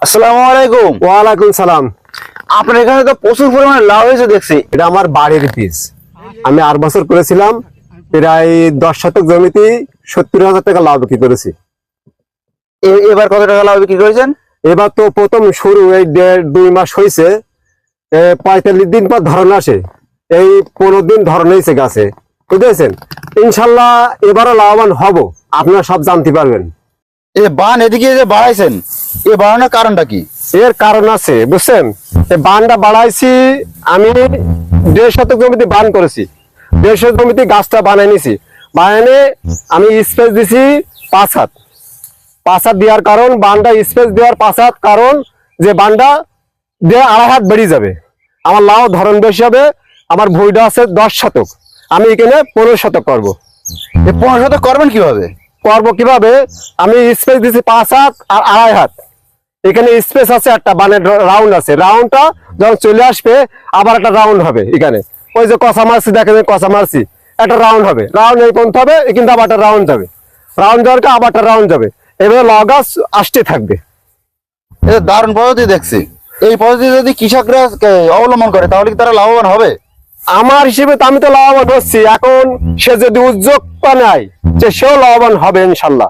আসসালামু আলাইকুম। ওয়ালাইকুম সালাম। আপনার এখানে তো প্রচুর পরিমাণে লাউ হয়েছে দেখছি। এটা আমার বাড়ির বীজ। আমি 8 বছর করেছিলাম, প্রায় 10 শতক জমিতে 70,000 টাকা লাভ বিক্রি করেছি। এবার কত টাকা লাউ বিক্রি করেছেন? এবার তো প্রথম শুরু, এই 1.5-2 মাস হয়েছে। 45 দিন পর ধরন আসে, এই 15 দিন ধরন হয়েছে গাছে, বুঝতেছেন। ইনশাল্লাহ এবারও লাভবান হব, আপনারা সব জানতে পারবেন। এই বান এদিকে যে বাড়াইছেন, এই বাড়ানোর কারণটা কি? এর কারণ আছে, বুঝছেন। এই বানটা বাড়াইছি আমি 1.5 শতক জমিতে বান করেছি। 1.5 শতক জমিতে গাছটা বানাই নিছি। বানানে আমি স্পেস দিছি 5 হাত। 5 হাত দেওয়ার কারণ, বানটা স্পেস দেওয়ার 5 হাত কারণ যে বানটা দিয়ে 2.5 হাত বেরিয়ে যাবে। আমার লাউ ধরন বেশি হবে। আমার ভুঁইটা আছে 10 শতক, আমি এখানে 15 শতক করবো। এই 15 শতক করবেন কিভাবে? কিভাবে, আমি স্পেস দিছি 5 হাত আর 2.5 হাত। এখানে স্পেস আছে, একটা বানের রাউন্ড আছে। রাউন্ডটা যখন চলে আসবে আবার একটা রাউন্ড হবে। এখানে ওই যে কষা মারছি, দেখেন কষা মারছি, একটা রাউন্ড হবে। রাউন্ড এই পর্যন্ত হবে, কিন্তু আবার একটা রাউন্ড যাবে। রাউন্ড যাওয়ার আবার একটা রাউন্ড যাবে। এভাবে লাউ গাছ আসতে থাকবে। এটা দারুণ পদ্ধতি দেখছি। এই পদ্ধতি যদি কৃষকরা অবলম্বন করে তাহলে কি তারা লাভবান হবে? আমার হিসেবে তো আমি তো লাভবান হচ্ছি। এখন সে যদি উদ্যোগটা নেয়, যে সেও লাভবান হবে ইনশাল্লাহ।